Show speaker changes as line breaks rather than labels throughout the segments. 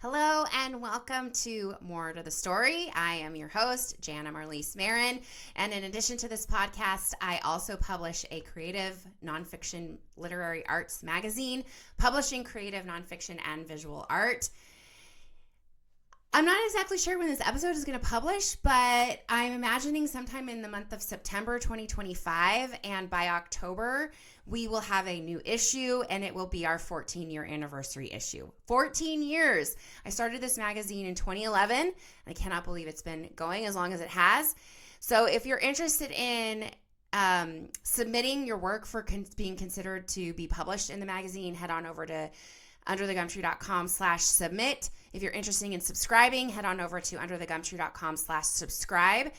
Hello and welcome to More to the Story. I am your host, Janna Maron, and in addition to this podcast, I also publish a creative nonfiction literary arts magazine, publishing creative nonfiction and visual art. I'm not exactly sure when this episode is going to publish, but I'm imagining sometime in the month of September 2025, and by October, we will have a new issue, and it will be our 14-year anniversary issue. 14 years! I started this magazine in 2011, and I cannot believe it's been going as long as it has. So if you're interested in submitting your work for being considered to be published in the magazine, head on over to underthegumtree.com/submit. If you're interested in subscribing, head on over to underthegumtree.com/subscribe.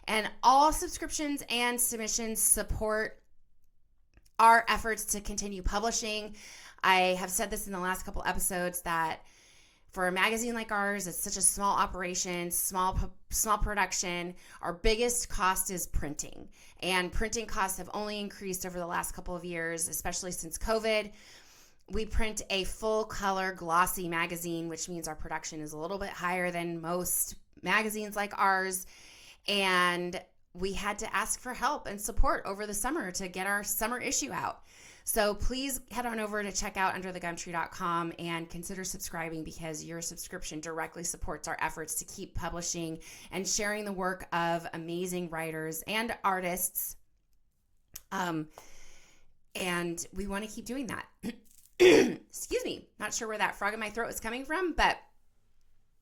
And all subscriptions and submissions support our efforts to continue publishing. I have said this in the last couple episodes that for a magazine like ours, it's such a small operation, small production. Our biggest cost is printing. And printing costs have only increased over the last couple of years, especially since COVID. We print a full color glossy magazine, which means our production is a little bit higher than most magazines like ours. And we had to ask for help and support over the summer to get our summer issue out. So please head on over to check out underthegumtree.com and consider subscribing, because your subscription directly supports our efforts to keep publishing and sharing the work of amazing writers and artists. And we want to keep doing that. Excuse me, not sure where that frog in my throat is coming from, but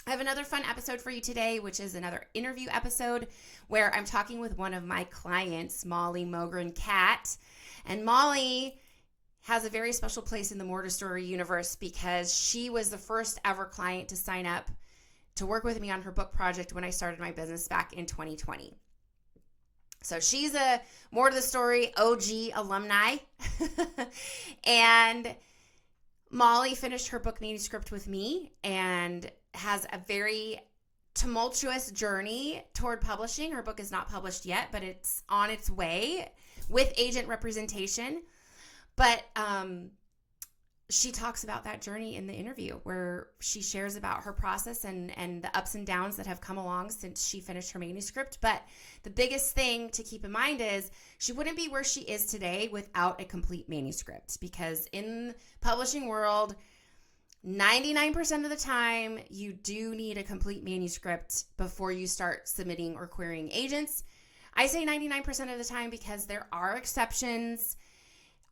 I have another fun episode for you today, which is another interview episode where I'm talking with one of my clients, Molly Mogren Katt. And Molly has a very special place in the More to Story universe because she was the first ever client to sign up to work with me on her book project when I started my business back in 2020. So she's a More to the Story OG alumni. And Molly finished her book manuscript with me and has a very tumultuous journey toward publishing. Her book is not published yet, but it's on its way with agent representation. But she talks about that journey in the interview, where she shares about her process and the ups and downs that have come along since she finished her manuscript. But the biggest thing to keep in mind is she wouldn't be where she is today without a complete manuscript, because in the publishing world, 99% of the time, you do need a complete manuscript before you start submitting or querying agents. I say 99% of the time because there are exceptions.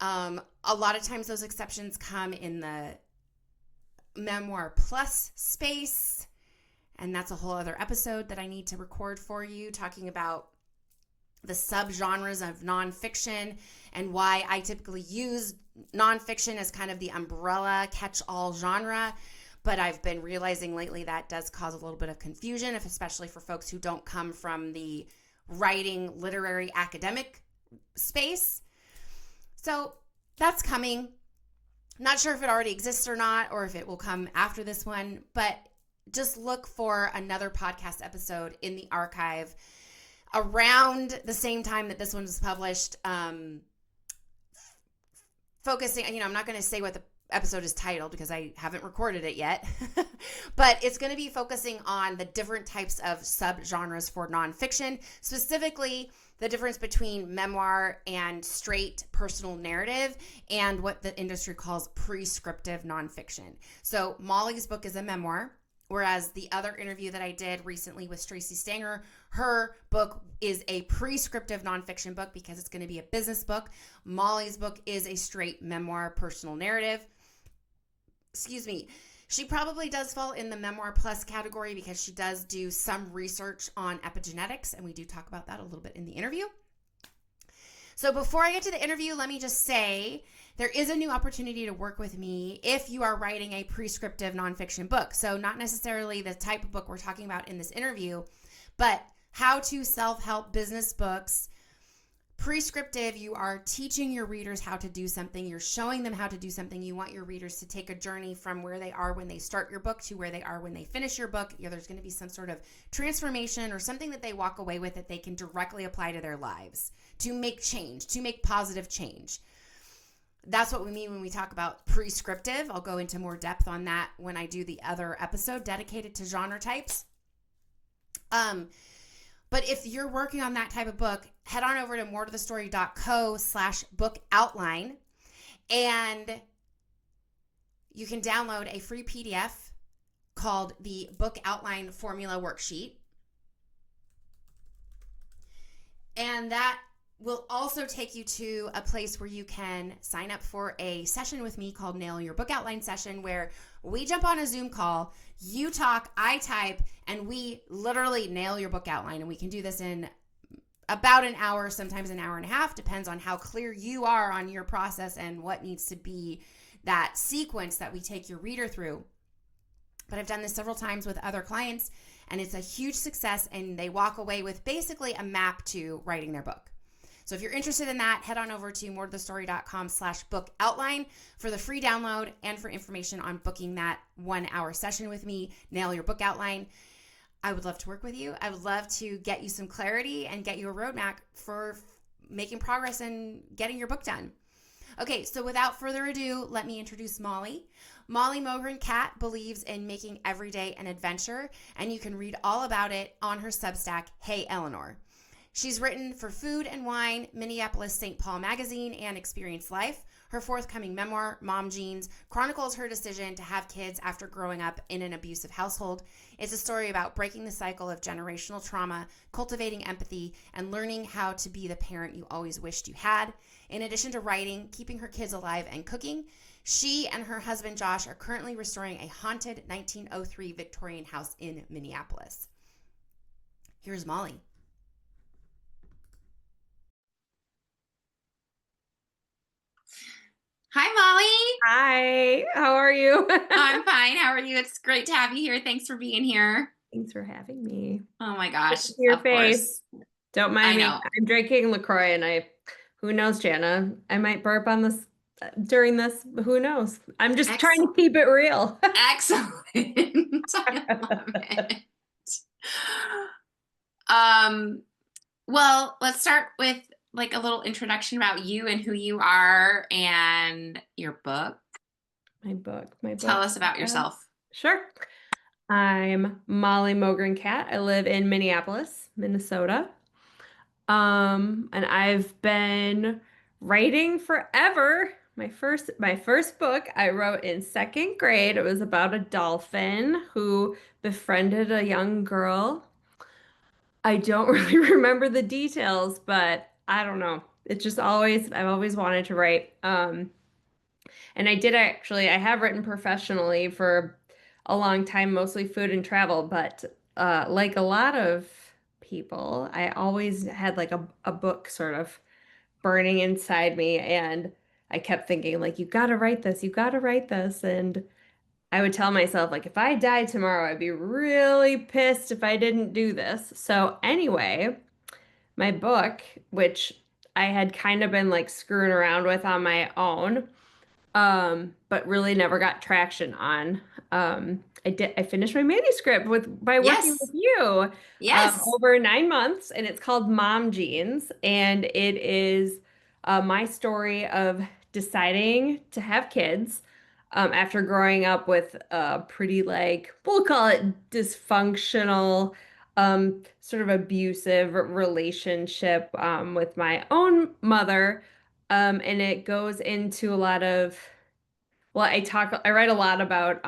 A lot of times those exceptions come in the memoir plus space, and that's a whole other episode that I need to record for you, talking about the subgenres of nonfiction and why I typically use nonfiction as kind of the umbrella catch-all genre. But I've been realizing lately that does cause a little bit of confusion, especially for folks who don't come from the writing, literary, academic space. So that's coming. Not sure if it already exists or not, or if it will come after this one, but just look for another podcast episode in the archive around the same time that this one was published. Focusing, I'm not going to say what the episode is titled because I haven't recorded it yet, but it's going to be focusing on the different types of subgenres for nonfiction, specifically the difference between memoir and straight personal narrative, and what the industry calls prescriptive nonfiction. So Molly's book is a memoir, whereas the other interview that I did recently with Tracy Stanger, her book is a prescriptive nonfiction book because it's going to be a business book. Molly's book is a straight memoir personal narrative. Excuse me. She probably does fall in the memoir plus category because she does do some research on epigenetics, and we do talk about that a little bit in the interview. So before I get to the interview, let me just say there is a new opportunity to work with me if you are writing a prescriptive nonfiction book. So not necessarily the type of book we're talking about in this interview, but how to self-help business books. Prescriptive, you are teaching your readers how to do something. You're showing them how to do something. You want your readers to take a journey from where they are when they start your book to where they are when they finish your book. There's going to be some sort of transformation or something that they walk away with that they can directly apply to their lives to make change, to make positive change. That's what we mean when we talk about prescriptive. I'll go into more depth on that when I do the other episode dedicated to genre types. But if you're working on that type of book, head on over to moretothestory.co/book outline, and you can download a free PDF called the Book Outline Formula Worksheet. And that will also take you to a place where you can sign up for a session with me called Nail Your Book Outline Session, where we jump on a Zoom call, you talk, I type, and we literally nail your book outline. And we can do this in about an hour, sometimes an hour and a half, depends on how clear you are on your process and what needs to be that sequence that we take your reader through. But I've done this several times with other clients, and it's a huge success, and they walk away with basically a map to writing their book. So if you're interested in that, head on over to moretothestory.com/book outline for the free download and for information on booking that 1 hour session with me, Nail Your Book Outline. I would love to work with you. I would love to get you some clarity and get you a roadmap for making progress and getting your book done. Okay, so without further ado, let me introduce Molly. Molly Mogren Katt believes in making every day an adventure, and you can read all about it on her Substack, Hey Eleanor. She's written for Food and Wine, Minneapolis-St magazine, and Experience Life. Her forthcoming memoir, Mom Geans, chronicles her decision to have kids after growing up in an abusive household. It's a story about breaking the cycle of generational trauma, cultivating empathy, and learning how to be the parent you always wished you had. In addition to writing, keeping her kids alive, and cooking, she and her husband Josh are currently restoring a haunted 1903 Victorian house in Minneapolis. Here's Molly. Hi, Molly.
Hi, how are you?
I'm fine. How are you? It's great to have you here. Thanks for being here.
Thanks for having me.
Oh my gosh.
Your
of
face.
Course.
Don't mind
I
me.
know.
I'm drinking LaCroix, and who knows, Janna? I might burp on this during this. Who knows? I'm just trying to keep it real.
Excellent. I love it. Well, let's start with like a little introduction about you and who you are and your book.
My book.
Tell us about yourself.
Sure. I'm Molly Mogren Katt. I live in Minneapolis, Minnesota. And I've been writing forever. My first book I wrote in second grade. It was about a dolphin who befriended a young girl. I don't really remember the details, but I don't know. I've always wanted to write. And I have written professionally for a long time, mostly food and travel, but like a lot of people, I always had like a book sort of burning inside me, and I kept thinking like, you got to write this, you got to write this. And I would tell myself like, if I died tomorrow, I'd be really pissed if I didn't do this. So anyway, my book, which I had kind of been like screwing around with on my own, but really never got traction on. I finished my manuscript by working with you.
Yes.
Over 9 months, and it's called Mom Geans, and it is my story of deciding to have kids after growing up with a pretty we'll call it dysfunctional, sort of abusive relationship with my own mother. And it goes into a lot of, I write a lot about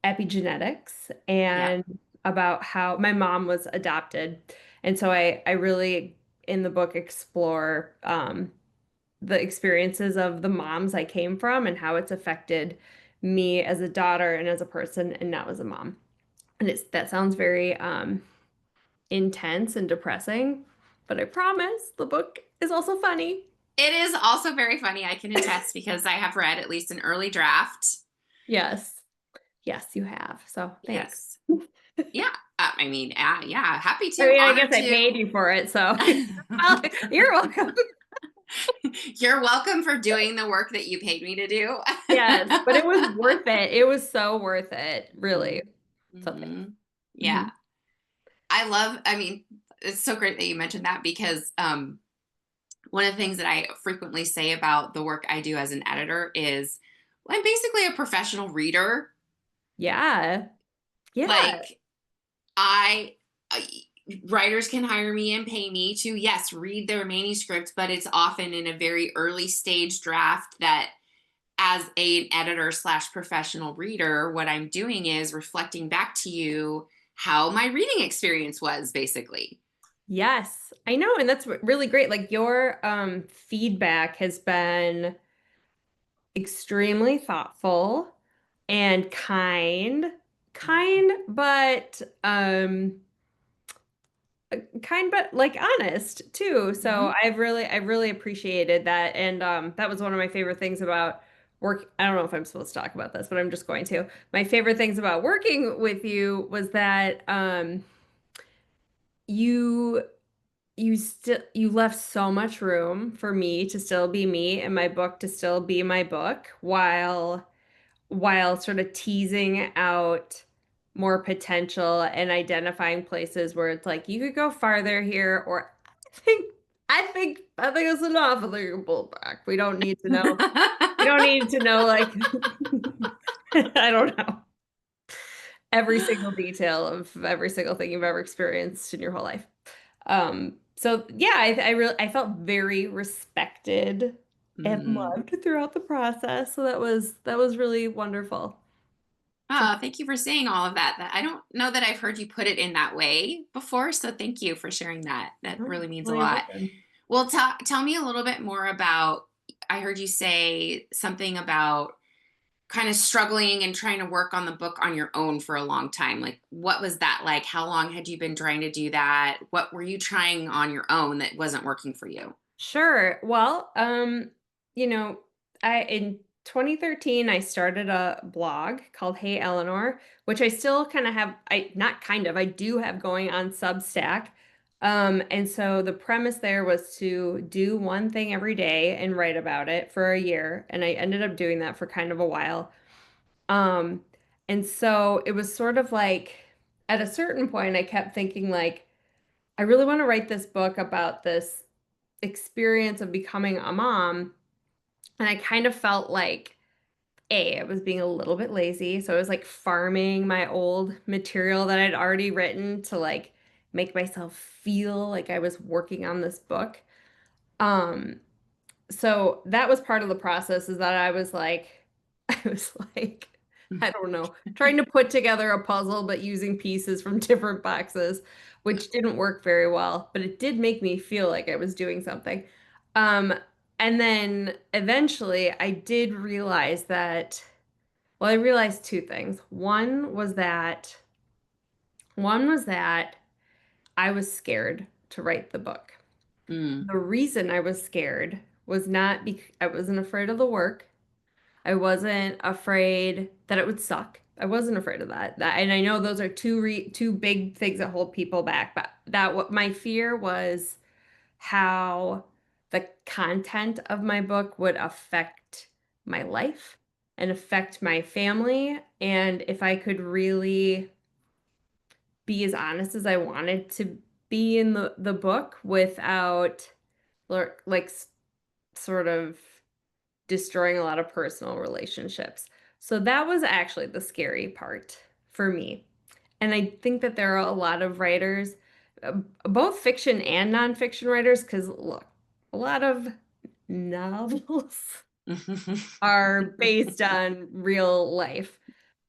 epigenetics and about how my mom was adopted. And so I really, in the book, explore the experiences of the moms I came from and how it's affected me as a daughter and as a person and now as a mom. And that sounds very intense and depressing, but I promise the book is also funny.
It is also very funny. I can attest because I have read at least an early draft.
Yes. Yes, you have. So thanks.
Yes. Yeah. Yeah. Happy to.
I guess I paid you for it. So you're welcome.
You're welcome for doing the work that you paid me to do.
Yes, but it was worth it. It was so worth it, really.
Mm-hmm. Yeah. Mm-hmm. It's so great that you mentioned that because one of the things that I frequently say about the work I do as an editor is I'm basically a professional reader.
Yeah. Yeah.
Like I writers can hire me and pay me to, yes, read their manuscript, but it's often in a very early stage draft that as an editor slash professional reader, what I'm doing is reflecting back to you how my reading experience was, basically.
Yes, I know, and that's really great. Like your feedback has been extremely thoughtful and kind but like honest too. So
Mhm.
I've really appreciated that, and that was one of my favorite things about work. I don't know if I'm supposed to talk about this, but I'm just going to. My favorite things about working with you was that you you left so much room for me to still be me and my book to still be my book while sort of teasing out more potential and identifying places where it's like you could go farther here, or I think it's enough. I think you can pull back. We don't need to know. We don't need to know like I don't know every single detail of every single thing you've ever experienced in your whole life. So yeah, I really I felt very respected and
Mm.
loved throughout the process. So that was really wonderful. So
Oh, thank you for saying all of that. I don't know that I've heard you put it in that way before, so thank you for sharing that. That
oh,
really means a
well, you're
lot.
welcome.
Well, tell me a little bit more about. I heard you say something about kind of struggling and trying to work on the book on your own for a long time. Like, what was that like? How long had you been trying to do that? What were you trying on your own that wasn't working for you?
Sure. Well, you know, I in 2013 I started a blog called Hey Eleanor, which I still kind of have I not kind of, I do have going on Substack. And so the premise there was to do one thing every day and write about it for a year, and I ended up doing that for kind of a while. Um, and so it was sort of like at a certain point I kept thinking like I really want to write this book about this experience of becoming a mom. And I kind of felt like, I was being a little bit lazy. So I was like farming my old material that I'd already written to like make myself feel like I was working on this book. Um, so that was part of the process is that I was like, I don't know, trying to put together a puzzle, but using pieces from different boxes, which didn't work very well, but it did make me feel like I was doing something. Um, and then eventually I did realize that, well, I realized two things. One was that I was scared to write the book.
Mm,
The reason I was scared was not because I wasn't afraid of the work. I wasn't afraid that it would suck. I wasn't afraid of that. And I know those are two big things that hold people back, but that what my fear was how the content of my book would affect my life and affect my family, and if I could really be as honest as I wanted to be in the book without like sort of destroying a lot of personal relationships. So that was actually the scary part for me. And I think that there are a lot of writers, both fiction and nonfiction writers, because look, a lot of novels are based on real life.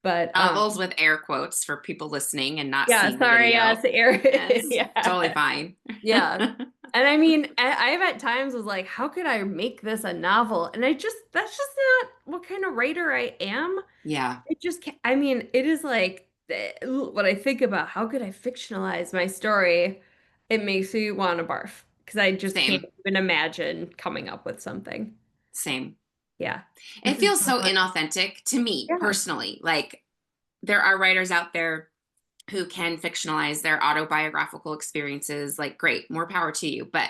But
novels with air quotes for people listening and not
yeah,
seeing the
sorry,
video.
yes, Eric.
Yes, totally
Yeah.
fine.
Yeah. And I mean, I've at times was like, how could I make this a novel? And that's just not what kind of writer I am.
Yeah,
It just can't, I mean, it is like when I think about how could I fictionalize my story, it makes me want to barf because I just can't
same,
even imagine coming up with something.
same.
Yeah.
It
This is
feels
so
so
fun.
inauthentic to me
Yeah.
personally. Like, there are writers out there who can fictionalize their autobiographical experiences. Like, great, more power to you. But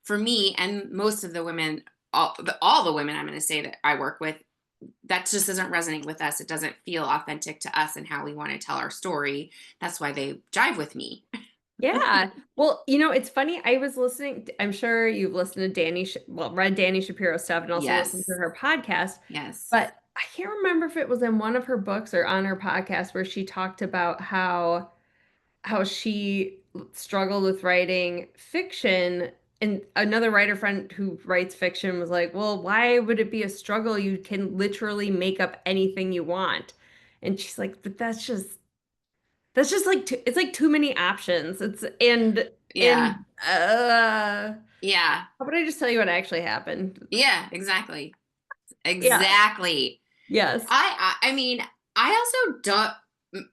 for me and most of the women, all the women I'm going to say that I work with, that just doesn't resonate with us. It doesn't feel authentic to us and how we want to tell our story. That's why they jive with me.
Yeah. Well, it's funny. I was listening. I'm sure you've listened to read Danny Shapiro's stuff and also listened to
Yes.
her podcast.
Yes.
But I can't remember if it was in one of her books or on her podcast where she talked about how she struggled with writing fiction. And another writer friend who writes fiction was like, well, why would it be a struggle? You can literally make up anything you want. And she's like, but that's just like it's like too many options. It's
Yeah.
and
Yeah.
how about I just tell you what actually happened?
Yeah, exactly.
Yeah.
Exactly.
Yes.
I mean, I also don't,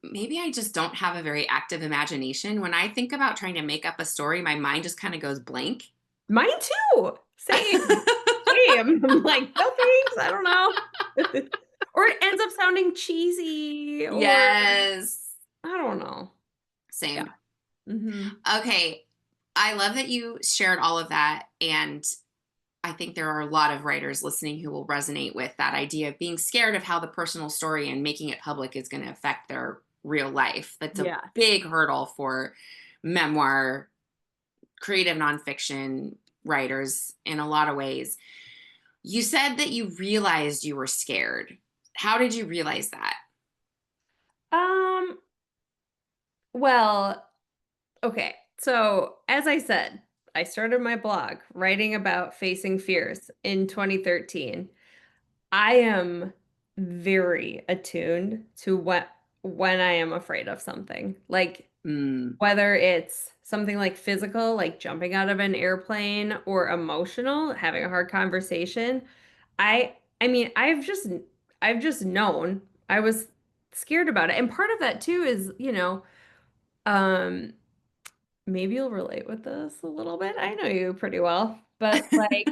maybe I just don't have a very active imagination. When I think about trying to make up a story, my mind just kind of goes blank.
Mine too. Same. Same. I'm like, no thanks. I don't know. Or it ends up sounding cheesy or
Yes.
I don't know. Yeah.
Same.
Hmm.
Okay. I love that you shared all of that. And I think there are a lot of writers listening who will resonate with that idea of being scared of how the personal story and making it public is going to affect their real life. That's a
Yeah.
big hurdle for memoir, creative nonfiction writers in a lot of ways. You said that you realized you were scared. How did you realize that?
Um, well, okay. So, as I said, I started my blog writing about facing fears in 2013. I am very attuned to what when I am afraid of something. Like
Mm,
whether it's something like physical, like jumping out of an airplane, or emotional, having a hard conversation. I mean, I've just known I was scared about it. And part of that too is, um maybe you'll relate with this a little bit. I know you pretty well, but like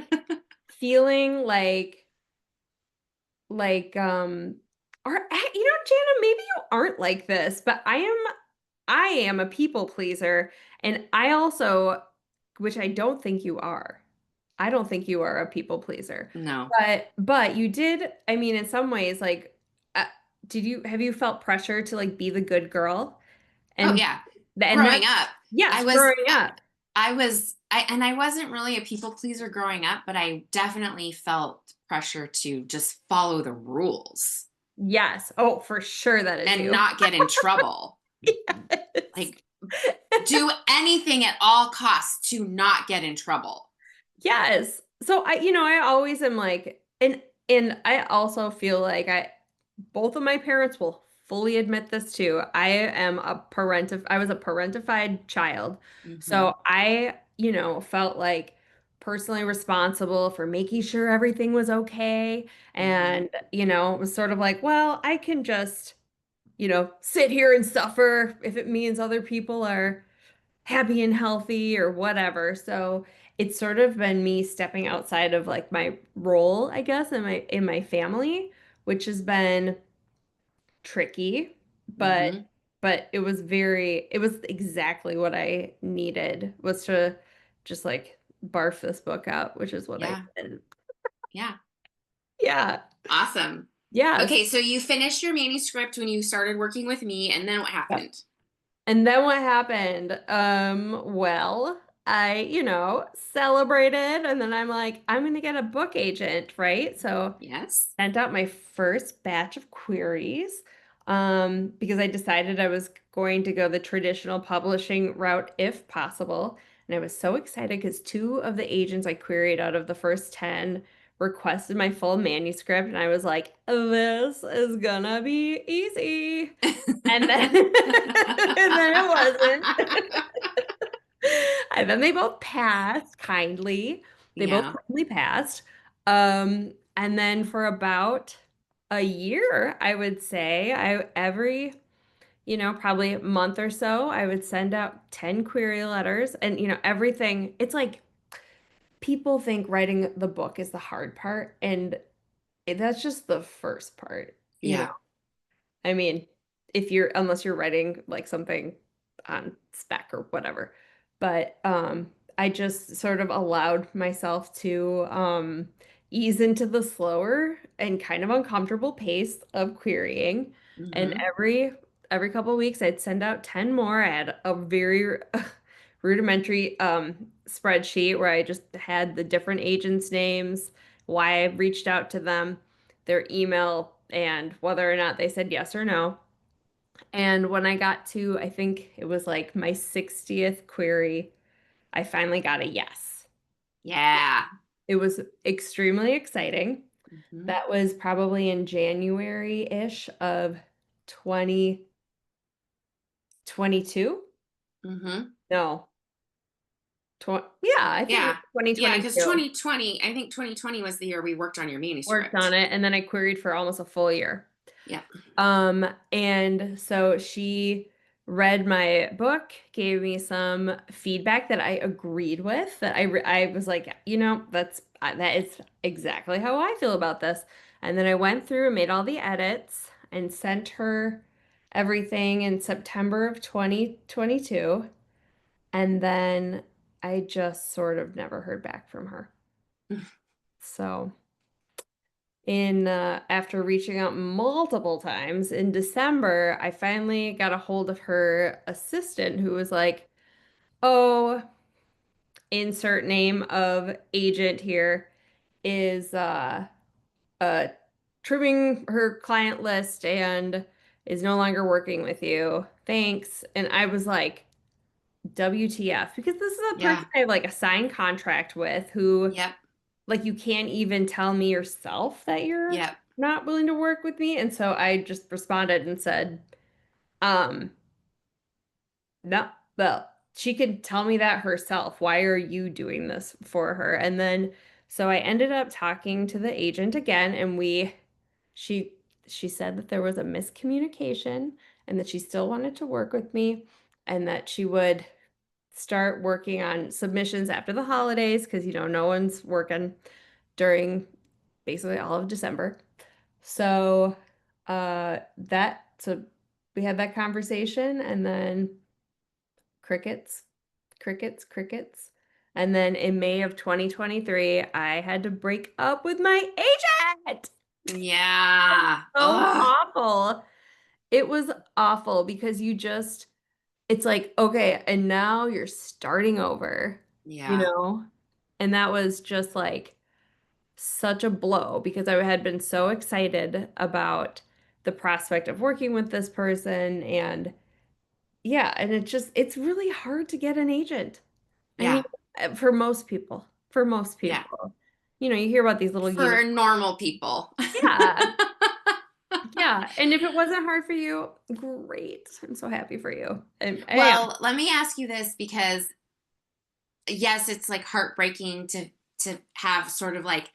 feeling like or Jana, maybe you aren't like this, but I am a people pleaser, and I also, which I don't think you are. I don't think you are a people pleaser.
no.
But you did, I mean, in some ways, like uh, have you felt pressure to like be the good girl?
Oh
And
yeah.
and
Growing
that's
up, I
yes,
was
growing up.
I wasn't really a people pleaser growing up, but I definitely felt pressure to just follow the rules
Yes. Oh, for sure that is
and
you.
not get in trouble.
Yes.
Like do anything at all costs to not get in trouble.
Yes. So I always am like, and I also feel like both of my parents will fully admit this too. I was a parentified child.
Hmm.
So I, felt like personally responsible for making sure everything was okay.
Hmm.
And, it was sort of like, well, I can just, sit here and suffer if it means other people are happy and healthy or whatever. So it's sort of been me stepping outside of like my role, I guess, in my family, which has been tricky, but
Hmm.
it was exactly what I needed was to just like barf this book out, which is what I
Yeah.
did.
Yeah.
Yeah.
Awesome.
Yes.
Okay, so you finished your manuscript when you started working with me, and then what
Yep.
happened?
And then what happened? Well, I, celebrated and then I'm like, I'm gonna get a book agent, right? So
Yes.
sent out my first batch of queries, because I decided I was going to go the traditional publishing route if possible. And I was so excited because two of the agents I queried out of the first 10 requested my full manuscript, and I was like, this is gonna be easy. And then and then it wasn't. And then they both passed kindly. They both
Yeah.
kindly passed. And then for about a year, I would say, probably a month or so, I would send out 10 query letters and everything. It's like people think writing the book is the hard part, and that's just the first part.
Yeah.
I mean, unless you're writing like something on spec or whatever. But I just sort of allowed myself to ease into the slower and kind of uncomfortable pace of querying. And
Hmm.
every couple of weeks I'd send out 10 more. I had a very rudimentary spreadsheet where I just had the different agents' names, why I reached out to them, their email, and whether or not they said yes or no. And when I got to, I think it was like my 60th query, I finally got a yes.
Yeah.
It was extremely exciting.
Hmm.
That was probably in January-ish of 2022.
Hmm.
No, yeah, I think it
Yeah.
was
Yeah. Because
2022.
2020, I think 2020 was the year we worked on your
Worked on
manuscript.
it, and then I queried for almost a full year.
Yeah.
And so she read my book, gave me some feedback that I agreed with, that I was like, that is exactly how I feel about this. And then I went through and made all the edits and sent her everything in September of 2022. And then I just sort of never heard back from her. So in after reaching out multiple times in December, I finally got a hold of her assistant who was like, "Oh, insert name of agent here is uh trimming her client list and is no longer working with you. Thanks." And I was like, WTF, because this is a person
Yeah.
I have like a signed contract with who
Yep.
like you can't even tell me yourself that you're
Yep.
not willing to work with me. And so I just responded and said, um, no, well, she could tell me that herself. Why are you doing this for her? And then so I ended up talking to the agent again, and she she said that there was a miscommunication and that she still wanted to work with me and that she would start working on submissions after the holidays because no one's working during basically all of December. So so we had that conversation and then crickets, crickets, crickets. And then in May of 2023, I had to break up with my agent.
Yeah.
So
Ugh.
awful. It was awful because it's like, okay, and now you're starting over, you
Yeah.
know? And that was just like such a blow because I had been so excited about the prospect of working with this person. And yeah, and it's really hard to get an agent. I mean,
Yeah.
for most
Yeah.
people, you hear about these little
For
unicorns.
normal people.
Yeah, yeah. And if it wasn't hard for you, great. I'm so happy for you. And I am.
Well, let me ask you this because yes, it's like heartbreaking to have sort of like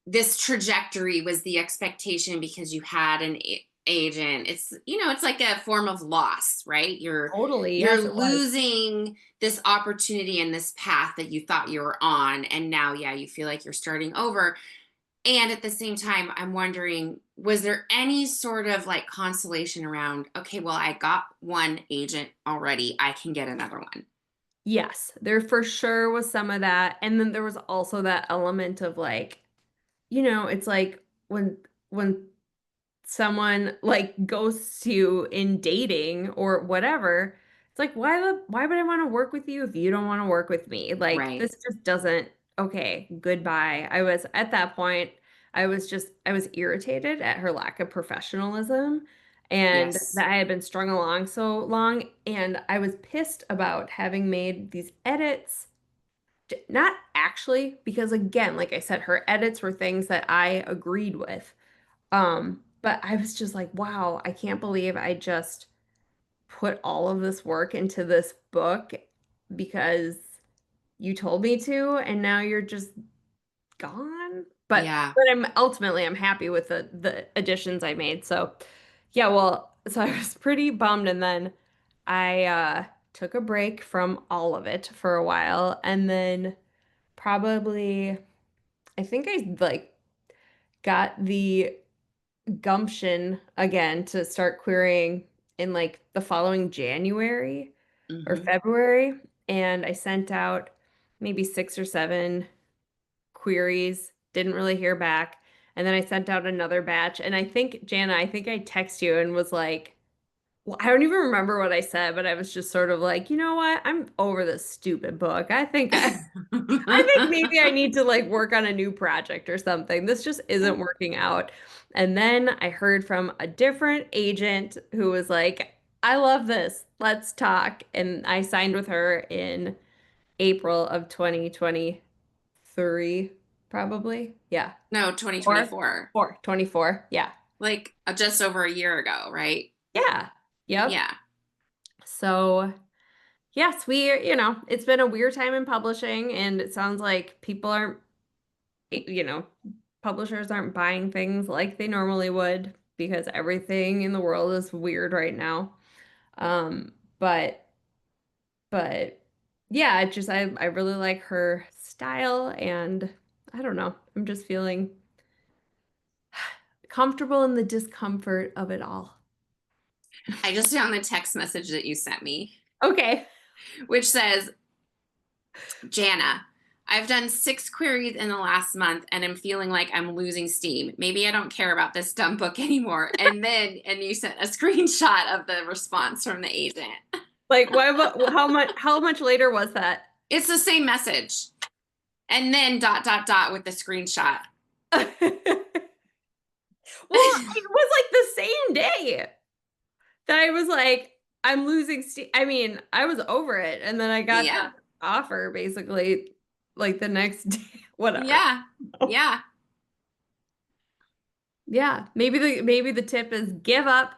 this trajectory was the expectation because you had an agent. It's like a form of loss, right? you're
Totally.
you're
Yes, it was.
losing this opportunity and this path that you thought you were on, and now, yeah, you feel like you're starting over. And at the same time, I'm wondering, was there any sort of like consolation around, okay, well, I got one agent already, I can get another one?
Yes, there for sure was some of that. And then there was also that element of like, it's like when someone like ghosts you in dating or whatever, it's like why would I want to work with you if you don't want to work with me? Like
Right.
this just doesn't okay, goodbye. I was at that point, I was irritated at her lack of professionalism and
Yes.
that I had been strung along so long and I was pissed about having made these edits. Not actually, because again, like I said, her edits were things that I agreed with. But I was just like, wow, I can't believe I just put all of this work into this book because you told me to, and now you're just gone.
Yeah.
But I'm happy with the additions I made. So yeah, well, so I was pretty bummed, and then I took a break from all of it for a while, and then probably I think I like got the gumption again to start querying in like the following January or
Hmm.
February. And I sent out maybe 6 or 7 queries, didn't really hear back. And then I sent out another batch. And I think, Jana, I think I texted you and was like, well, I don't even remember what I said, but I was just sort of like, you know what? I'm over this stupid book. I think maybe I need to like work on a new project or something. This just isn't working out. And then I heard from a different agent who was like, I love this. Let's talk. And I signed with her in April of 2023, probably. Yeah.
No,
Or
2024.
24. Yeah.
Like just over a year ago, right?
Yeah. Yep.
Yeah.
So, yes, it's been a weird time in publishing, and it sounds like people aren't, you know, publishers aren't buying things like they normally would because everything in the world is weird right now. Um, but but yeah, it just I really like her style, and I don't know. I'm just feeling comfortable in the discomfort of it all.
I just found the text message that you sent me,
Okay.
which says, Janna, I've done 6 queries in the last month and I'm feeling like I'm losing steam. Maybe I don't care about this dumb book anymore. And you sent a screenshot of the response from the agent.
Like how much later was that?
It's the same message. And then dot dot dot with the screenshot.
Well, it was like the same day that I was like, I'm losing steam. I mean, I was over it. And then I got
Yeah.
the offer basically like the next day, whatever.
Yeah. Yeah.
Yeah. Maybe the tip is give up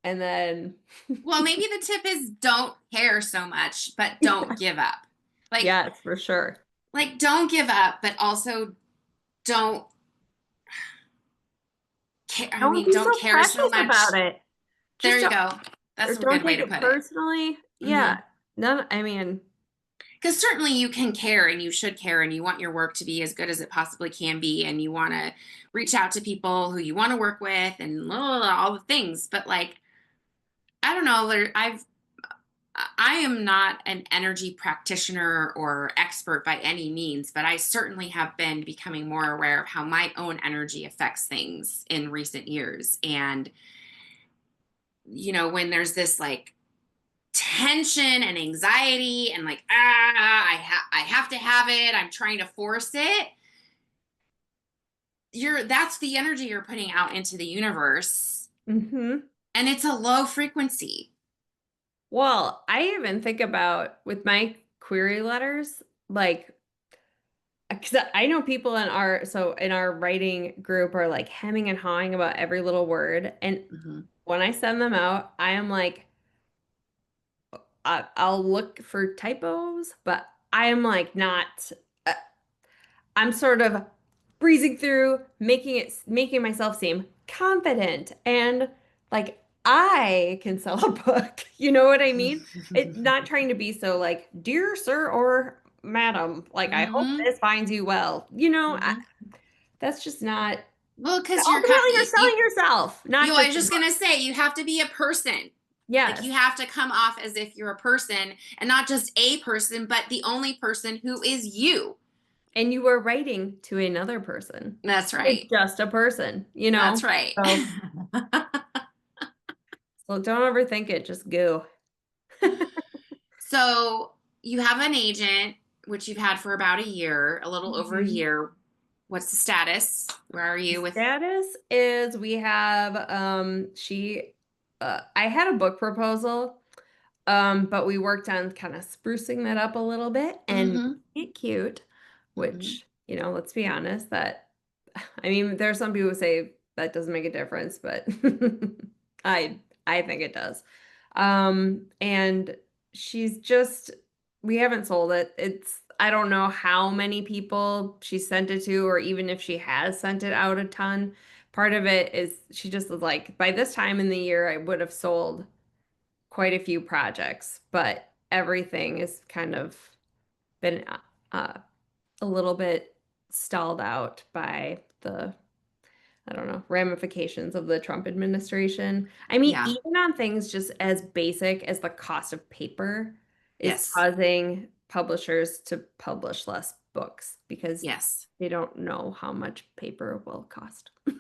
and then
Well, maybe the tip is don't care so much, but don't give up. Like,
yes, for sure.
like don't give up, but also don't care. I
Don't
mean,
be
don't
so
care so
precious
much.
about it.
There
Just
you
don't,
go.
or
That's a
don't
good way
take
to
it
put it.
personally. Yeah. None, I mean,
Because certainly you can care and you should care and you want your work to be as good as it possibly can be and you want to reach out to people who you want to work with and blah, blah, blah, all the things. But like, I don't know, I am not an energy practitioner or expert by any means, but I certainly have been becoming more aware of how my own energy affects things in recent years. And, when there's this like tension and anxiety and like, I have to have it, I'm trying to force it, that's the energy you're putting out into the universe.
mhm.
And it's a low frequency.
Well, I even think about with my query letters, like, because I know people in our writing group are like hemming and hawing about every little word. And
Mhm.
when I send them out, I am like, I'll look for typos, but I am like not, uh, I'm sort of breezing through, making myself seem confident and like I can sell a book. You know what I mean? It not trying to be so like, dear sir or madam, like I hope
Mhm.
this finds you well.
Mhm.
That's just not
Well, because
ultimately you're selling yourself, not
I
just
was
the
just
book.
gonna say you have to be a person. Like
Yes.
you have to come off as if you're a person and not just a person, but the only person who is you.
And you were writing to another person.
That's
It's
right.
just a person,
That's right.
So, so don't overthink it, just go.
So you have an agent, which you've had for about a year, a little over a
Mhm.
year. What's the status? Where are
The
you with?
status is we have she I had a book proposal, but we worked on kind of sprucing that up a little bit and
Mm-hmm.
making it cute,
Mm-hmm.
which, let's be honest, that I mean, there are some people who say that doesn't make a difference, but I think it does. And she's just we haven't sold it. I don't know how many people she sent it to, or even if she has sent it out a ton. Part of it is she just was like, by this time in the year, I would have sold quite a few projects, but everything is kind of been uh, a little bit stalled out by the I don't know, ramifications of the Trump administration. I mean,
Yeah.
even on things just as basic as the cost of paper is
Yes.
causing publishers to publish less books because
Yes.
they don't know how much paper will cost. I mean,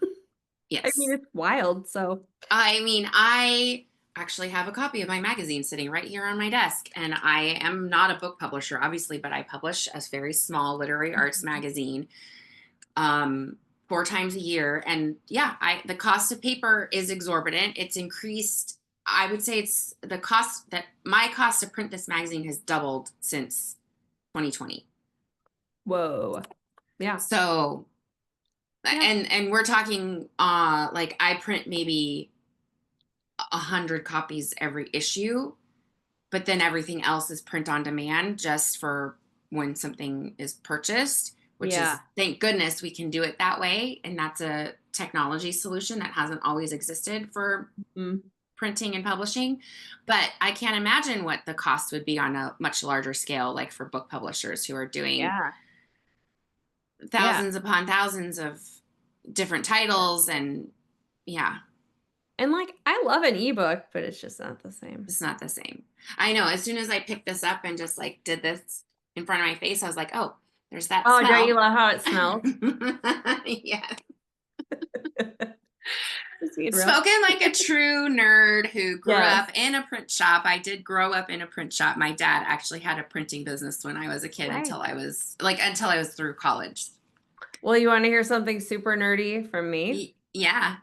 Yes.
it's wild. So,
I mean, I
actually have a copy of my magazine sitting right here on my desk. And I am not a book publisher, obviously, but I publish a very small literary arts magazine, um, 4 times a year. And yeah, the cost of paper is exorbitant. It's increased. I would say it's the cost that my cost to print this magazine has doubled since 2020.
Whoa. Yeah.
So,
Yeah.
and we're talking, like I print maybe 100 copies every issue, but then everything else is print on demand just for when something is purchased, which
Yeah.
is, thank goodness we can do it that way. And that's a technology solution that hasn't always existed for
Mm.
printing and publishing. But I can't imagine what the cost would be on a much larger scale, like for book publishers who are doing
Yeah. Yeah.
thousands upon thousands of different titles. And yeah,
And like I love an ebook, but it's just not the same.
it's not the same. I know. As soon as I picked this up and just like did this in front of my face, I was like, oh, there's that
Oh, don't you
smell.
love how it smells?
Yeah.
Just being real.
Spoken like a true nerd who grew
Yes.
up in a print shop. I did grow up in a print shop. My dad actually had a printing business when I was a kid,
Right.
until I was through college.
Well, you want to hear something super nerdy from me?
Yeah.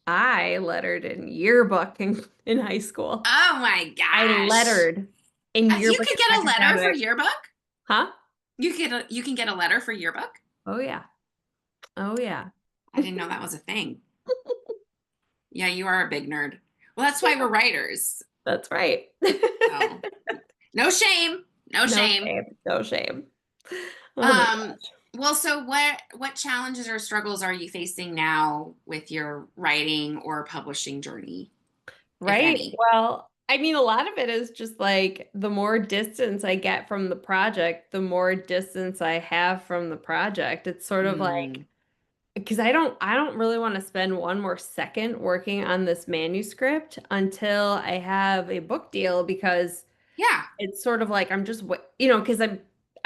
I lettered in yearbook in high school.
Oh my gosh.
I lettered in
You
yearbook.
could get a letter for yearbook?
Huh?
You can get a letter for yearbook?
Oh yeah. Oh yeah.
I didn't know that was a thing. Yeah, you are a big nerd. Well, that's why we're writers.
That's right.
So, no shame. No shame.
No shame. Oh
Well, so what challenges or struggles are you facing now with your writing or publishing journey, if
right.
any?
Well, I mean, a lot of it is just like the more distance I get from the project, the more distance I have from the project. It's sort of like because I don't really want to spend one more second working on this manuscript until I have a book deal because
Yeah.
it's sort of like I'm just because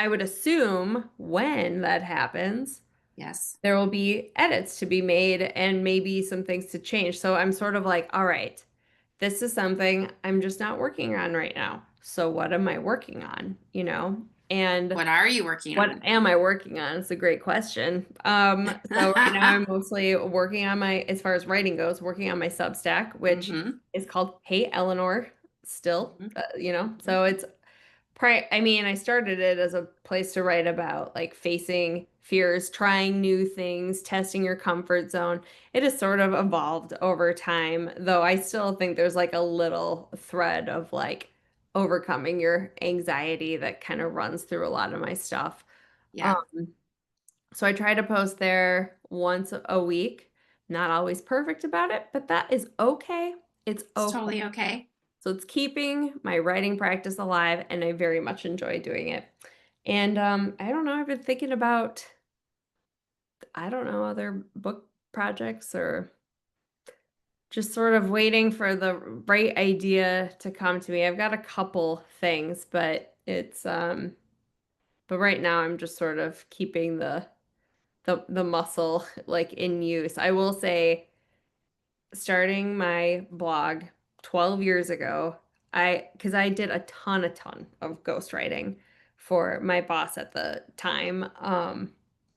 I would assume when that happens
Yes.
there will be edits to be made and maybe some things to change. So I'm sort of like, all right, this is something I'm just not working on right now. So what am I working on? And
What are you working
what
on?
am I working on? It's a great question. So right now I'm mostly working on as far as writing goes, working on my Substack, which is called Hey Eleanor still, so it's I mean, I started it as a place to write about like facing fears, trying new things, testing your comfort zone. It has sort of evolved over time, though I still think there's like a little thread of like overcoming your anxiety that kind of runs through a lot of my stuff.
Yeah.
Um, so I try to post there once a week. Not always perfect about it, but that is okay. It's
It's
okay.
totally okay.
So it's keeping my writing practice alive, and I very much enjoy doing it. And I don't know, I've been thinking about, I don't know, other book projects or just sort of waiting for the right idea to come to me. I've got a couple things, but but right now I'm just sort of keeping the muscle like in use. I will say starting my blog 12 years ago, because I did a ton of ghostwriting for my boss at the time,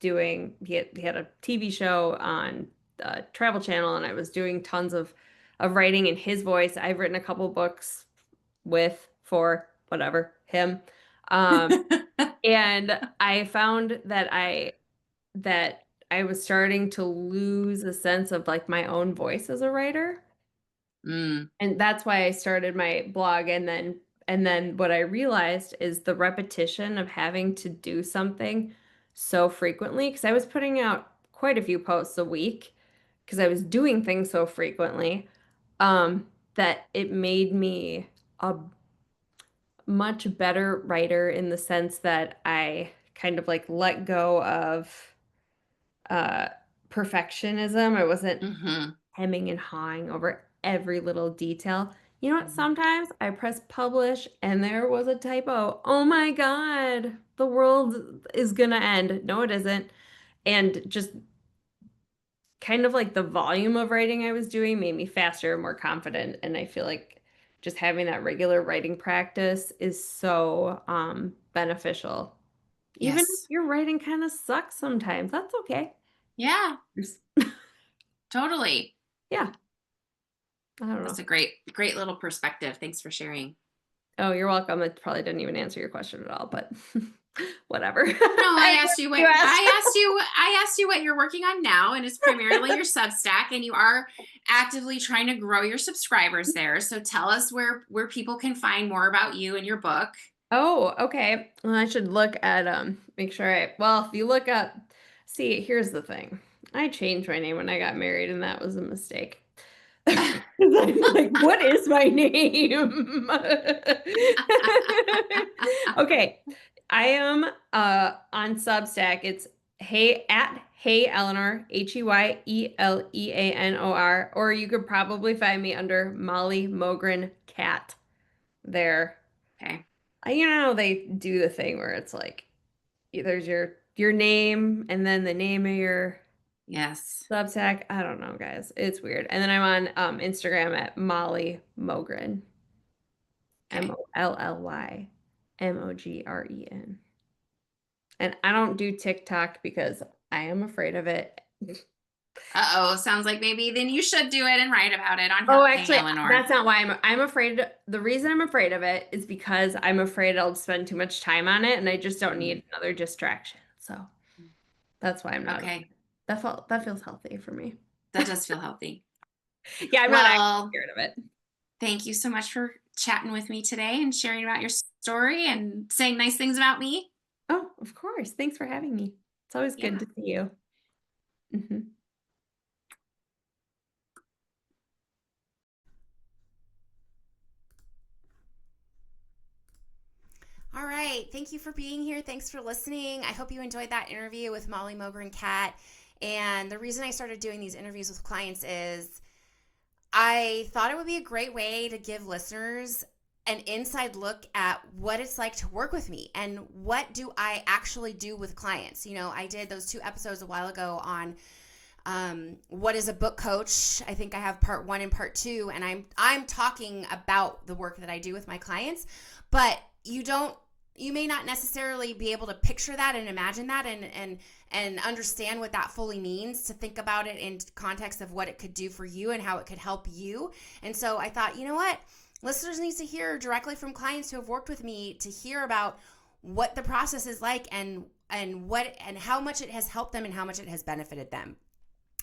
he had a TV show on Travel Channel, and I was doing tons of writing in his voice. I've written a couple books for whatever, him. And I found that I was starting to lose a sense of like my own voice as a writer. And that's why I started my blog. And then what I realized is the repetition of having to do something so frequently, because I was putting out quite a few posts a week because I was doing things so frequently, that it made me a much better writer in the sense that I kind of like let go of uh perfectionism. I wasn't hemming and hawing over every little detail. You know what? Sometimes I press publish and there was a typo. Oh my God, the world is gonna end. No, it isn't. And just kind of like the volume of writing I was doing made me faster, more confident. And I feel like just having that regular writing practice is so beneficial. Even if
Yes.
your writing kind of sucks sometimes, that's okay.
Yeah,
Just-
totally.
yeah. I don't
That's
know.
a great little perspective. Thanks for sharing.
Oh, you're welcome. It probably didn't even answer your question at all, but whatever.
No, I asked you what
You asked.
I asked you what you're working on now, and it's primarily your Substack, and you are actively trying to grow your subscribers there. So tell us where people can find more about you and your book.
Oh, okay. Well, I should look at make sure well, if you look up, see, here's the thing. I changed my name when I got married, and that was a mistake. 'Cause I'm like, what is my name? Okay. I am on Substack. It's Hey Eleanor, HeyEleanor, or you could probably find me under Molly Mogren Katt there.
Okay.
You know, they do the thing where it's like there's your name and then the name of your
Yes.
Substack. I don't know, guys. It's weird. And then I'm on Instagram at Molly Mogren.
Okay.
Mollymogren. And I don't do TikTok because I am afraid of it.
Uh-oh, sounds like maybe then you should do it and write about it on
Oh,
Hey
actually,
Eleanor.
that's not why I'm afraid. The reason I'm afraid of it is because I'm afraid I'll spend too much time on it and I just don't need another distraction. So that's why I'm not.
Okay.
That feels healthy for me.
That does feel healthy.
Yeah, I'm not actually scared of it.
Thank you so much for chatting with me today and sharing about your story and saying nice things about me.
Oh, of course. Thanks for having me. It's always good
Yeah.
to see you. Mm-hmm.
All right. Thank you for being here. Thanks for listening. I hope you enjoyed that interview with Molly Mogren Katt. And the reason I started doing these interviews with clients is I thought it would be a great way to give listeners an inside look at what it's like to work with me and what do I actually do with clients. You know, I did those 2 episodes a while ago on what is a book coach. I think I have part 1 and part 2, and I'm talking about the work that I do with my clients, but you may not necessarily be able to picture that and imagine that and understand what that fully means, to think about it in context of what it could do for you and how it could help you. And so I thought, you know what? Listeners need to hear directly from clients who have worked with me, to hear about what the process is like and how much it has helped them and how much it has benefited them.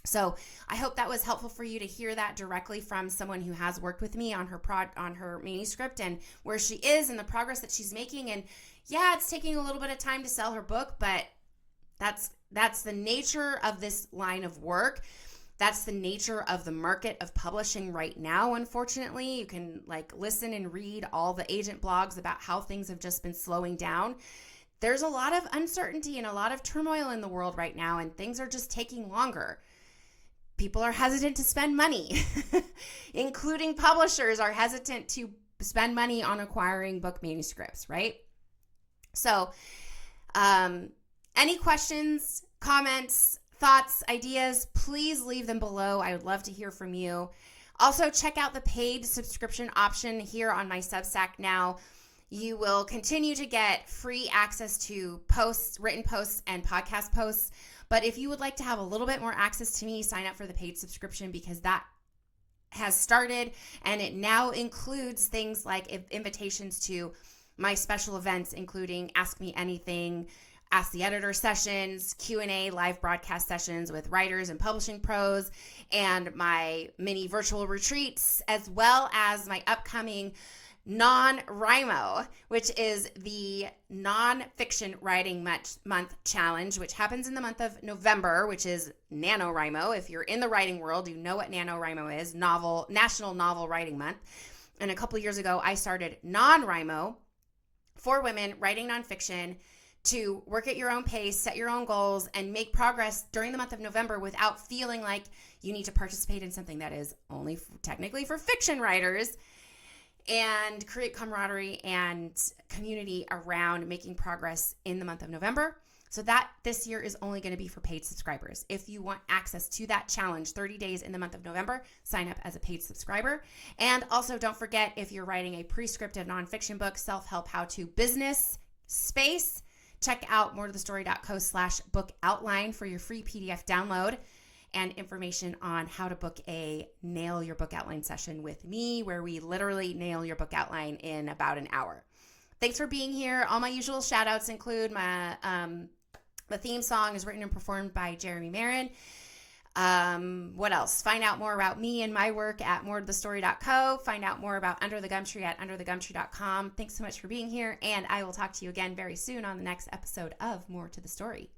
So I hope that was helpful for you to hear that directly from someone who has worked with me on her manuscript and where she is and the progress that she's making. And yeah, it's taking a little bit of time to sell her book, but that's the nature of this line of work. That's the nature of the market of publishing right now. Unfortunately, you can listen and read all the agent blogs about how things have just been slowing down. There's a lot of uncertainty and a lot of turmoil in the world right now, and things are just taking longer. People are hesitant to spend money, including publishers are hesitant to spend money on acquiring book manuscripts, right? So, any questions, comments, thoughts, ideas, please leave them below. I would love to hear from you. Also, check out the paid subscription option here on my Substack now. You will continue to get free access to posts, written posts, and podcast posts. But if you would like to have a little bit more access to me, sign up for the paid subscription, because that has started, and it now includes things like invitations to my special events, including Ask Me Anything, Ask the Editor sessions, Q&A live broadcast sessions with writers and publishing pros, and my mini virtual retreats, as well as my upcoming NaNoWriMo, which is the nonfiction writing month challenge, which happens in the month of November, which is NaNoWriMo. If you're in the writing world, you know what NaNoWriMo is, National Novel Writing Month. And a couple years ago, I started NaNoWriMo for women writing nonfiction to work at your own pace, set your own goals, and make progress during the month of November without feeling like you need to participate in something that is only technically for fiction writers, and create camaraderie and community around making progress in the month of November. So that this year is only going to be for paid subscribers. If you want access to that challenge, 30 days in the month of November, sign up as a paid subscriber. And also don't forget, if you're writing a prescriptive nonfiction book, self-help how-to business space, check out moretothestory.co/book outline for your free PDF download and information on how to book a nail your book outline session with me, where we literally nail your book outline in about an hour. Thanks for being here. All my usual shout outs include my the theme song is written and performed by Jeremy Maron. What else? Find out more about me and my work at moretothestory.co. Find out more about Under the Gumtree at underthegumtree.com. Thanks so much for being here, and I will talk to you again very soon on the next episode of More to the Story.